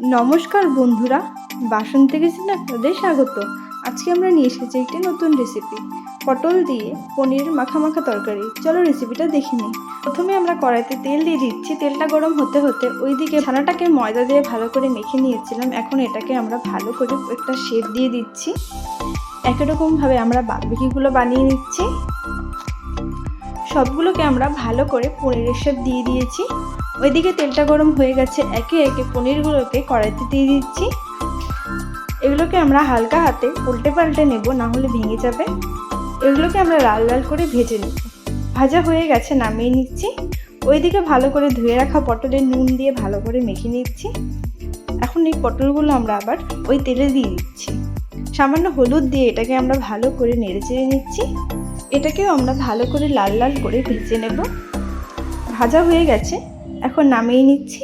নমস্কার বন্ধুরা, বাসন্তী কিচেনে আপনাদের স্বাগত। আজকে আমরা নিয়ে এসেছি একটি নতুন রেসিপি, পটল দিয়ে পনির মাখা মাখা তরকারি। চলো রেসিপিটা দেখে নিই। প্রথমে আমরা কড়াইতে তেল দিয়ে দিচ্ছি। তেলটা গরম হতে হতে ওইদিকে ছানাটাকে ময়দা দিয়ে ভালো করে মেখে নিয়েছিলাম। এখন এটাকে আমরা ভালো করে একটা শেপ দিয়ে দিচ্ছি। একই রকমভাবে আমরা বাকিগুলো বানিয়ে নিচ্ছি। সবগুলোকে আমরা ভালো করে পনিরের শেপ দিয়ে দিয়েছি। ওইদিকে তেলটা গরম হয়ে গেছে। একে একে পনিরগুলোকে কড়াইতে দিয়ে দিচ্ছি। এগুলোকে আমরা হালকা হাতে উল্টে পাল্টে নেব, না হলে ভেঙে যাবে। এগুলোকে আমরা লাল লাল করে ভেজে নেব। ভাজা হয়ে গেছে, নামিয়ে নিচ্ছি। ওইদিকে ভালো করে ধুয়ে রাখা পটলে নুন দিয়ে ভালো করে মেখে নিচ্ছি। এখন এই পটলগুলো আমরা আবার ওই তেলে দিয়ে দিচ্ছি। সামান্য হলুদ দিয়ে এটাকে আমরা ভালো করে নেড়ে চেড়ে নিচ্ছি। এটাকেও আমরা ভালো করে লাল লাল করে ভেজে নেব। ভাজা হয়ে গেছে, এখন নামিয়ে নিচ্ছি।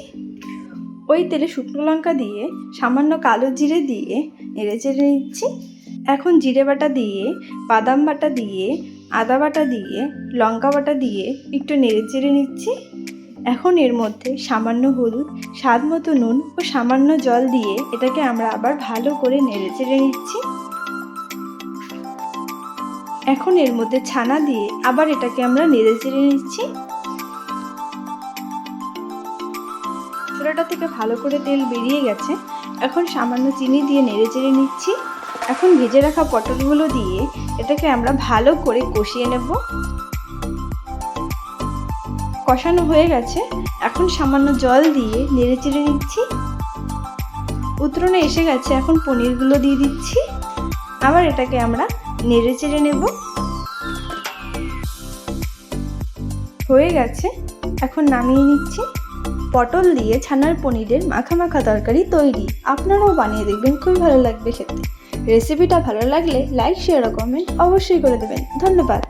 ওই তেলে শুকনো লঙ্কা দিয়ে সামান্য কালো জিরে দিয়ে নেড়ে চেড়ে নিচ্ছি। এখন জিরে বাটা দিয়ে, বাদাম বাটা দিয়ে, আদা বাটা দিয়ে, লঙ্কা বাটা দিয়ে একটু নেড়ে চেড়ে নিচ্ছি। এখন এর মধ্যে সামান্য হলুদ, স্বাদ মতো নুন ও সামান্য জল দিয়ে এটাকে আমরা আবার ভালো করে নেড়ে চেড়ে নিচ্ছি। এখন এর মধ্যে ছানা দিয়ে আবার এটাকে আমরা নেড়ে চেড়ে নিচ্ছি। চুলাটা থেকে ভালো করে তেল বেরিয়ে গেছে। এখন সামান্য চিনি দিয়ে নেড়ে চেড়ে নিচ্ছি। এখন ভেজে রাখা পটলগুলো দিয়ে এটাকে আমরা ভালো করে কষিয়ে নেব। কষানো হয়ে গেছে, এখন সামান্য জল দিয়ে নেড়ে চেড়ে নিচ্ছি। উতরণে এসে গেছে, এখন পনিরগুলো দিয়ে দিচ্ছি। আবার এটাকে আমরা নেড়ে চেড়ে নেব। হয়ে গেছে, এখন নামিয়ে নিচ্ছি। পটল দিয়ে ছানার পনিরের মাখা মাখা তরকারি তৈরি। আপনারাও বানিয়ে দেখবেন, খুবই ভালো লাগবে খেতে। রেসিপিটা ভালো লাগলে লাইক, শেয়ার ও কমেন্ট অবশ্যই করে দেবেন। ধন্যবাদ।